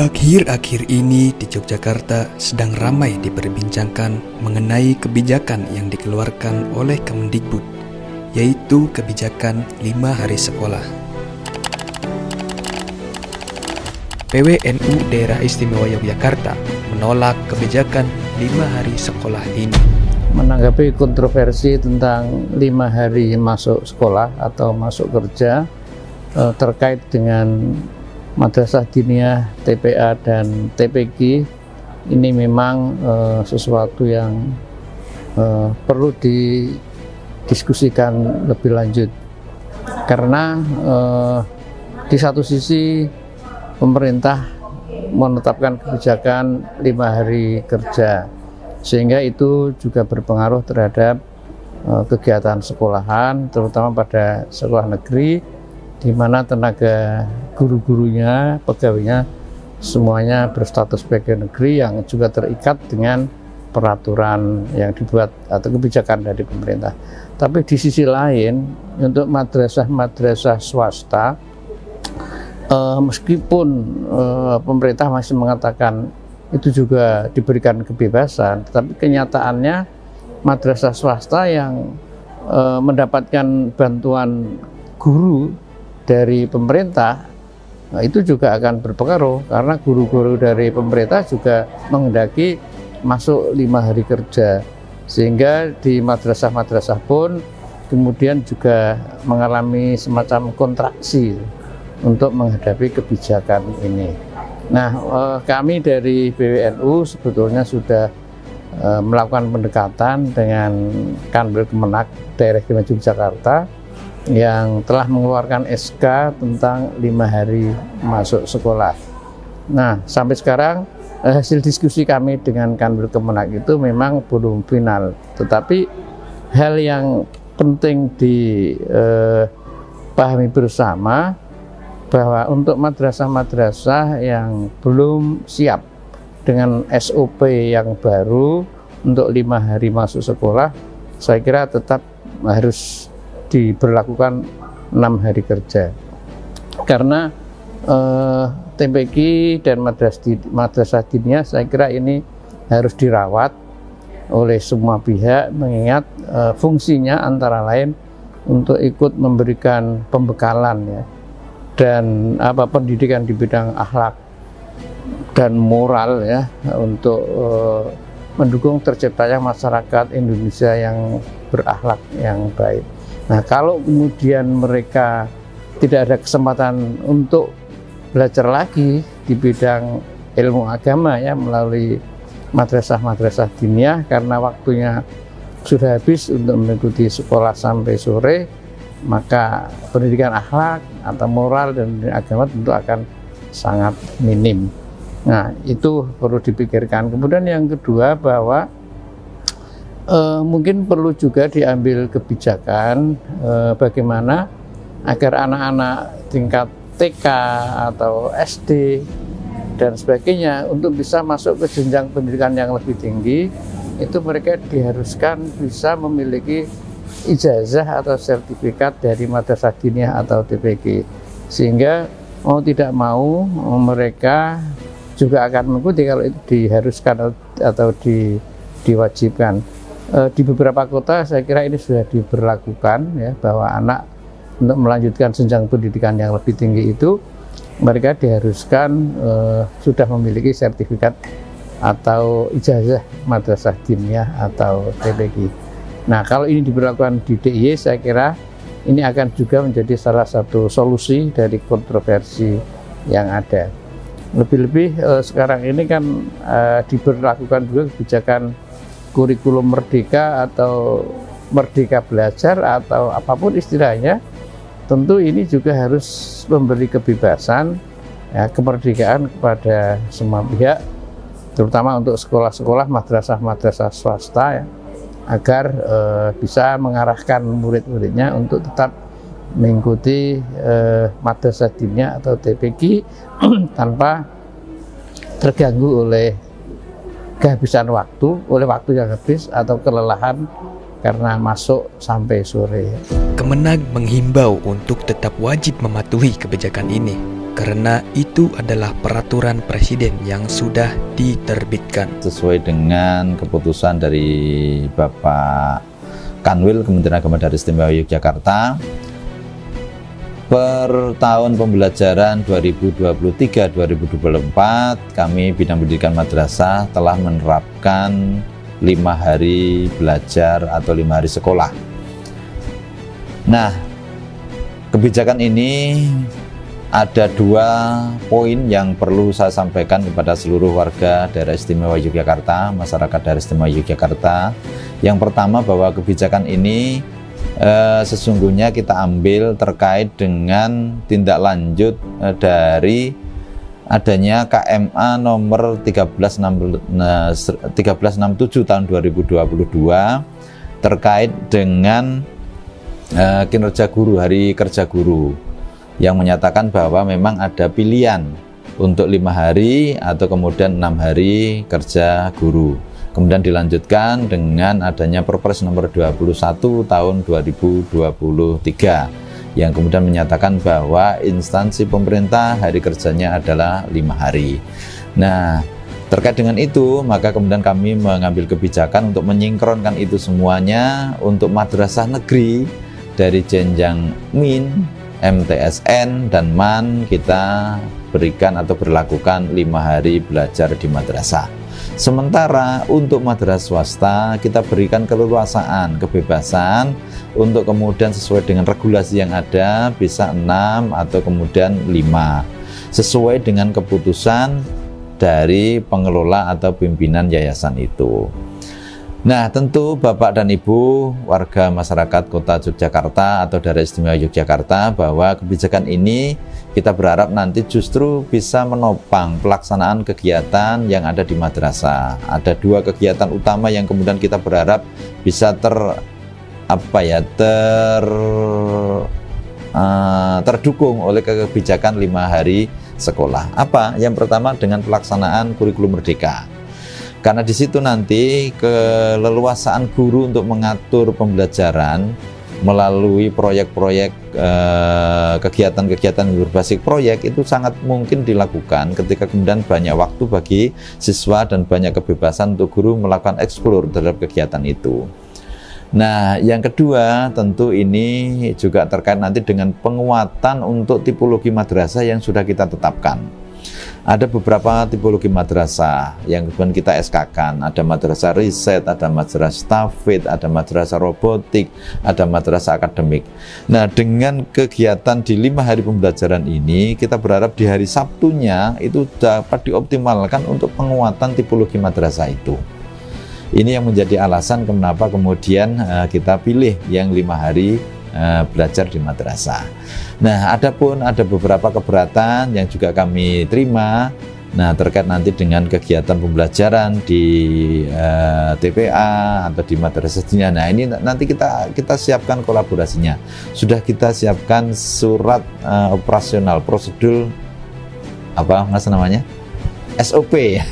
Akhir-akhir ini di Yogyakarta sedang ramai diperbincangkan mengenai kebijakan yang dikeluarkan oleh Kemendikbud, yaitu kebijakan 5 hari sekolah. PWNU Daerah Istimewa Yogyakarta menolak kebijakan 5 hari sekolah ini. Menanggapi kontroversi tentang 5 hari masuk sekolah atau masuk kerja terkait dengan Madrasah Diniyah, TPA, dan TPQ, ini memang sesuatu yang perlu didiskusikan lebih lanjut. Karena di satu sisi pemerintah menetapkan kebijakan 5 hari kerja, sehingga itu juga berpengaruh terhadap kegiatan sekolahan, terutama pada sekolah negeri, di mana tenaga guru-gurunya, pegawainya semuanya berstatus pegawai negeri yang juga terikat dengan peraturan yang dibuat atau kebijakan dari pemerintah. Tapi di sisi lain, untuk madrasah-madrasah swasta, meskipun pemerintah masih mengatakan itu juga diberikan kebebasan, tetapi kenyataannya madrasah swasta yang mendapatkan bantuan guru dari pemerintah, itu juga akan berpengaruh, karena guru-guru dari pemerintah juga menghendaki masuk 5 hari kerja, sehingga di madrasah-madrasah pun kemudian juga mengalami semacam kontraksi untuk menghadapi kebijakan ini. Nah, kami dari PWNU sebetulnya sudah melakukan pendekatan dengan Kanwil Kemenak Daerah Istimewa Yogyakarta yang telah mengeluarkan SK tentang 5 hari masuk sekolah. Nah, sampai sekarang hasil diskusi kami dengan Kanwil Kemenak itu memang belum final, tetapi hal yang penting dipahami bersama bahwa untuk madrasah-madrasah yang belum siap dengan SOP yang baru untuk 5 hari masuk sekolah, saya kira tetap harus diberlakukan 6 hari kerja, karena TPQ dan Madrasah Diniyah saya kira ini harus dirawat oleh semua pihak, mengingat fungsinya antara lain untuk ikut memberikan pembekalan ya, dan pendidikan di bidang akhlak dan moral ya, untuk mendukung terciptanya masyarakat Indonesia yang berakhlak yang baik. Nah, kalau kemudian mereka tidak ada kesempatan untuk belajar lagi di bidang ilmu agama ya, melalui madrasah-madrasah diniyah, karena waktunya sudah habis untuk mengikuti sekolah sampai sore, maka pendidikan akhlak atau moral dan agama tentu akan sangat minim. Nah, itu perlu dipikirkan. Kemudian yang kedua, bahwa mungkin perlu juga diambil kebijakan bagaimana agar anak-anak tingkat TK atau SD dan sebagainya untuk bisa masuk ke jenjang pendidikan yang lebih tinggi, itu mereka diharuskan bisa memiliki ijazah atau sertifikat dari Madrasah Diniyah atau TPQ, sehingga mau tidak mau mereka juga akan mengikuti kalau itu diharuskan atau diwajibkan. Di beberapa kota saya kira ini sudah diberlakukan ya, bahwa anak untuk melanjutkan jenjang pendidikan yang lebih tinggi itu mereka diharuskan sudah memiliki sertifikat atau ijazah Madrasah Diniyah atau TPQ. Nah, kalau ini diberlakukan di DIY, saya kira ini akan juga menjadi salah satu solusi dari kontroversi yang ada. Lebih-lebih sekarang ini kan diberlakukan juga kebijakan kurikulum merdeka atau merdeka belajar atau apapun istilahnya. Tentu ini juga harus memberi kebebasan ya, kemerdekaan kepada semua pihak, terutama untuk sekolah-sekolah madrasah-madrasah swasta ya, agar bisa mengarahkan murid-muridnya untuk tetap mengikuti Madrasah Diniyah atau TPQ tanpa terganggu oleh kehabisan waktu, oleh waktu yang habis atau kelelahan karena masuk sampai sore. Kemenag menghimbau untuk tetap wajib mematuhi kebijakan ini. karena itu adalah peraturan presiden yang sudah diterbitkan. Sesuai dengan keputusan dari Bapak Kanwil Kementerian Agama Daerah Istimewa Yogyakarta, per tahun pembelajaran 2023-2024 kami Bidang Pendidikan Madrasah telah menerapkan 5 hari belajar atau 5 hari sekolah. Nah, kebijakan ini ada 2 poin yang perlu saya sampaikan kepada seluruh warga Daerah Istimewa Yogyakarta, masyarakat Daerah Istimewa Yogyakarta. Yang pertama, bahwa kebijakan ini sesungguhnya kita ambil terkait dengan tindak lanjut dari adanya KMA nomor 1367 tahun 2022 terkait dengan kinerja guru, hari kerja guru, yang menyatakan bahwa memang ada pilihan untuk 5 hari atau kemudian 6 hari kerja guru. Kemudian dilanjutkan dengan adanya Perpres nomor 21 tahun 2023 yang kemudian menyatakan bahwa instansi pemerintah hari kerjanya adalah 5 hari. Nah, terkait dengan itu, maka kemudian kami mengambil kebijakan untuk menyingkronkan itu semuanya untuk madrasah negeri dari jenjang MIN, MTSN, dan MAN. Kita berikan atau berlakukan 5 hari belajar di madrasah. Sementara untuk madrasah swasta kita berikan keleluasaan, kebebasan untuk kemudian sesuai dengan regulasi yang ada bisa 6 atau kemudian 5 sesuai dengan keputusan dari pengelola atau pimpinan yayasan itu. Nah, tentu Bapak dan Ibu warga masyarakat Kota Yogyakarta atau Daerah Istimewa Yogyakarta, bahwa kebijakan ini kita berharap nanti justru bisa menopang pelaksanaan kegiatan yang ada di madrasah. Ada 2 kegiatan utama yang kemudian kita berharap bisa terdukung oleh kebijakan 5 hari sekolah. Apa? Yang pertama dengan pelaksanaan kurikulum merdeka. Karena di situ nanti keleluasaan guru untuk mengatur pembelajaran melalui proyek-proyek kegiatan-kegiatan berbasis proyek itu sangat mungkin dilakukan ketika kemudian banyak waktu bagi siswa dan banyak kebebasan untuk guru melakukan eksplor terhadap kegiatan itu. Nah, yang kedua tentu ini juga terkait nanti dengan penguatan untuk tipologi madrasah yang sudah kita tetapkan. Ada beberapa tipologi madrasah yang kemudian kita SK-kan. Ada madrasah riset, ada madrasah tafid, ada madrasah robotik, ada madrasah akademik. Nah, dengan kegiatan di 5 hari pembelajaran ini, kita berharap di hari Sabtunya itu dapat dioptimalkan untuk penguatan tipologi madrasah itu. Ini yang menjadi alasan kenapa kemudian kita pilih yang 5 hari belajar di madrasah. Nah, adapun ada beberapa keberatan yang juga kami terima. Nah, terkait nanti dengan kegiatan pembelajaran di TPA atau di madrasahnya. Nah, ini nanti kita siapkan kolaborasinya. Sudah kita siapkan surat operasional prosedur SOP.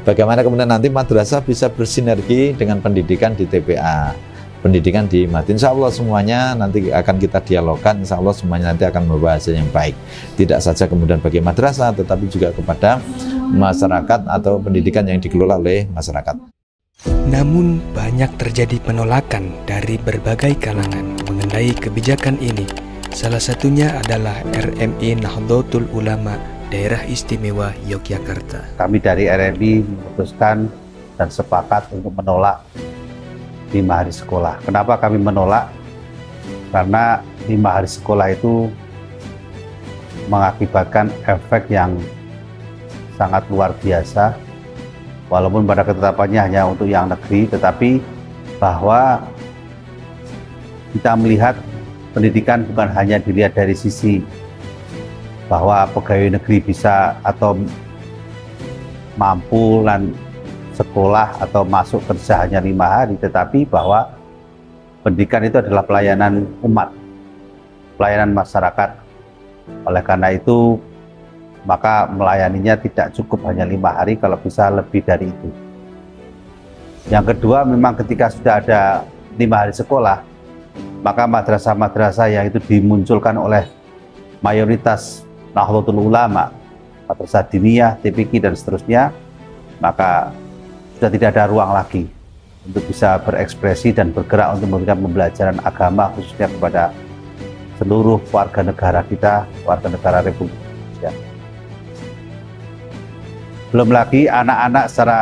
Bagaimana kemudian nanti madrasah bisa bersinergi dengan pendidikan di TPA, pendidikan di MAD. Insya Allah semuanya nanti akan kita dialogkan. Insya Allah semuanya nanti akan membawa hasil yang baik. Tidak saja kemudian bagi madrasah, tetapi juga kepada masyarakat atau pendidikan yang dikelola oleh masyarakat. Namun banyak terjadi penolakan dari berbagai kalangan mengenai kebijakan ini. Salah satunya adalah RMI Nahdlatul Ulama Daerah Istimewa Yogyakarta. Kami dari RMI memutuskan dan sepakat untuk menolak 5 hari sekolah. Kenapa kami menolak? Karena 5 hari sekolah itu mengakibatkan efek yang sangat luar biasa. Walaupun pada ketetapannya hanya untuk yang negeri, tetapi bahwa kita melihat pendidikan bukan hanya dilihat dari sisi bahwa pegawai negeri bisa atau mampu dan sekolah atau masuk kerja hanya 5 hari, tetapi bahwa pendidikan itu adalah pelayanan umat, pelayanan masyarakat. Oleh karena itu, maka melayaninya tidak cukup hanya 5 hari, kalau bisa lebih dari itu. Yang kedua, memang ketika sudah ada 5 hari sekolah, maka madrasah-madrasah yang itu dimunculkan oleh mayoritas Nahdlatul Ulama, Madrasah Diniyah, TPQ dan seterusnya, maka sudah tidak ada ruang lagi untuk bisa berekspresi dan bergerak untuk memberikan pembelajaran agama khususnya kepada seluruh warga negara kita, warga negara Republik Indonesia. Belum lagi anak-anak secara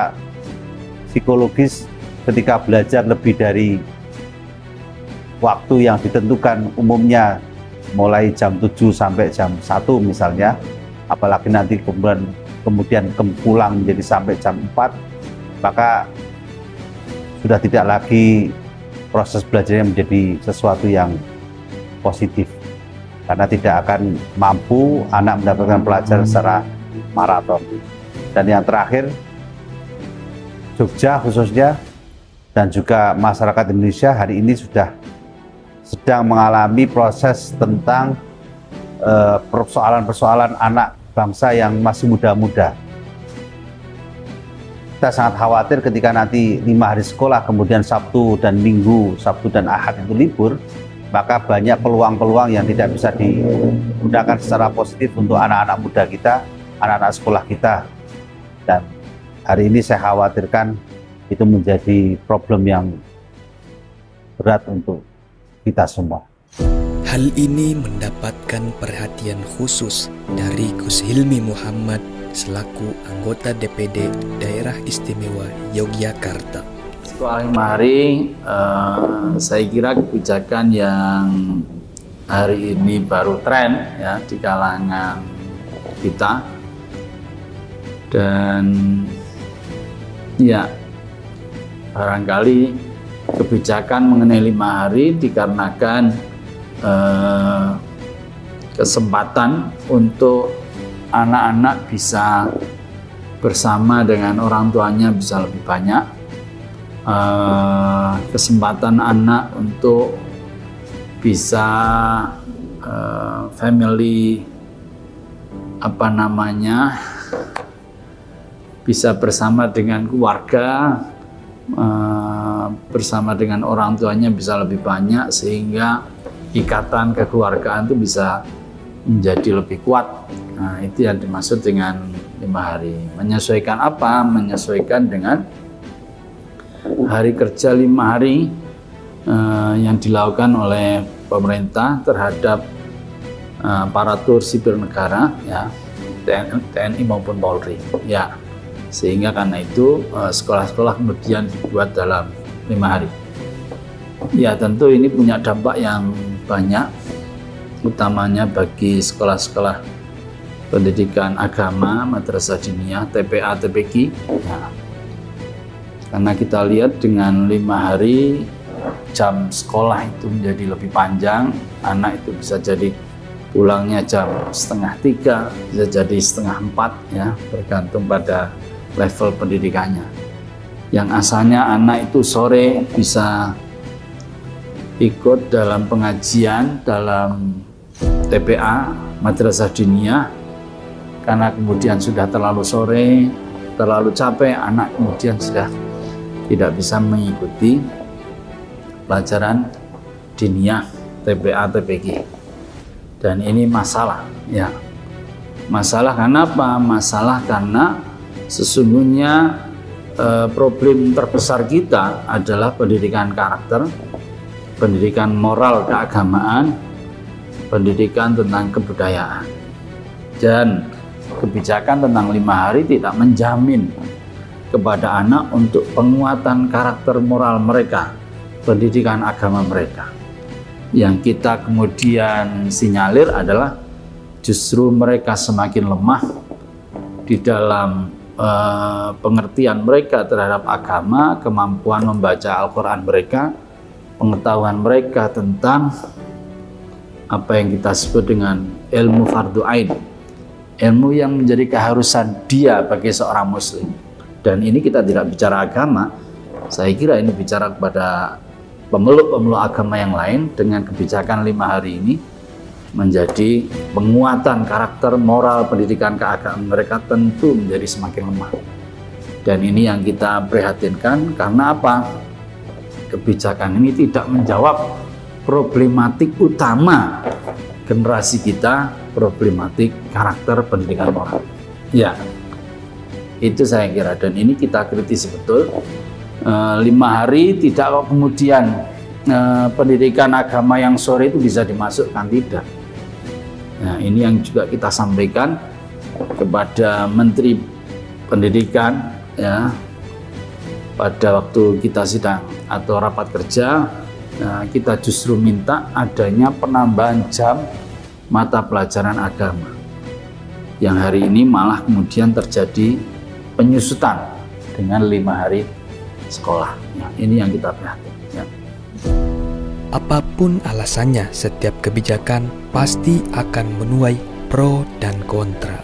psikologis ketika belajar lebih dari waktu yang ditentukan, umumnya mulai jam 7 sampai jam 1 misalnya, apalagi nanti kemudian pulang menjadi sampai jam 4, maka sudah tidak lagi proses belajarnya menjadi sesuatu yang positif, karena tidak akan mampu anak mendapatkan pelajaran secara maraton. Dan yang terakhir, Jogja khususnya dan juga masyarakat Indonesia hari ini sudah sedang mengalami proses tentang persoalan-persoalan anak bangsa yang masih muda-muda. Kita sangat khawatir ketika nanti 5 hari sekolah, kemudian Sabtu dan Minggu, Sabtu dan Ahad itu libur, maka banyak peluang-peluang yang tidak bisa digunakan secara positif untuk anak-anak muda kita, anak-anak sekolah kita. Dan hari ini saya khawatirkan itu menjadi problem yang berat untuk kita semua. Hal ini mendapatkan perhatian khusus dari Gus Hilmi Muhammad selaku anggota DPD Daerah Istimewa Yogyakarta. Sekolah 5 hari, saya kira kebijakan yang hari ini baru tren ya di kalangan kita, dan ya barangkali kebijakan mengenai 5 hari dikarenakan kesempatan untuk anak-anak bisa bersama dengan orang tuanya bisa lebih banyak, kesempatan anak untuk bisa family bisa bersama dengan keluarga, bersama dengan orang tuanya bisa lebih banyak, sehingga ikatan kekeluargaan itu bisa menjadi lebih kuat. Nah, itu yang dimaksud dengan 5 hari. Menyesuaikan apa? Menyesuaikan dengan hari kerja 5 hari yang dilakukan oleh pemerintah terhadap aparatur sipil negara, ya, TNI maupun Polri, ya. Sehingga karena itu sekolah-sekolah kemudian dibuat dalam 5 hari. Ya, tentu ini punya dampak yang banyak, utamanya bagi sekolah-sekolah pendidikan agama, madrasah diniyah, TPA, TPQ. Ya. Karena kita lihat dengan 5 hari jam sekolah itu menjadi lebih panjang, anak itu bisa jadi pulangnya jam 2:30, bisa jadi 3:30 ya, bergantung pada level pendidikannya. Yang asalnya anak itu sore bisa ikut dalam pengajian dalam TPA, madrasah diniyah, karena kemudian sudah terlalu sore, terlalu capek, anak kemudian sudah tidak bisa mengikuti pelajaran diniyah, TPA, TPQ. Dan ini masalah, ya. Masalah karena apa? Masalah karena sesungguhnya problem terbesar kita adalah pendidikan karakter, pendidikan moral keagamaan, pendidikan tentang kebudayaan. Dan kebijakan tentang 5 hari tidak menjamin kepada anak untuk penguatan karakter moral mereka, pendidikan agama mereka. Yang kita kemudian sinyalir adalah justru mereka semakin lemah di dalam pengertian mereka terhadap agama, kemampuan membaca Al-Quran mereka, pengetahuan mereka tentang apa yang kita sebut dengan ilmu fardu ain, ilmu yang menjadi keharusan dia bagi seorang muslim. Dan ini kita tidak bicara agama, saya kira ini bicara kepada pemeluk-pemeluk agama yang lain. Dengan kebijakan 5 hari ini menjadi penguatan karakter moral pendidikan keagamaan mereka tentu menjadi semakin lemah. Dan ini yang kita prihatinkan, karena apa? Kebijakan ini tidak menjawab problematik utama generasi kita, problematik karakter pendidikan moral. Ya, itu saya kira, dan ini kita kritisi betul. 5 hari tidak kok kemudian pendidikan agama yang sore itu bisa dimasukkan, tidak. Nah, ini yang juga kita sampaikan kepada Menteri Pendidikan ya, pada waktu kita sidang atau rapat kerja. Kita justru minta adanya penambahan jam mata pelajaran agama, yang hari ini malah kemudian terjadi penyusutan dengan 5 hari sekolah. Ya, ini yang kita prihatin. Ya. Apapun alasannya, setiap kebijakan pasti akan menuai pro dan kontra.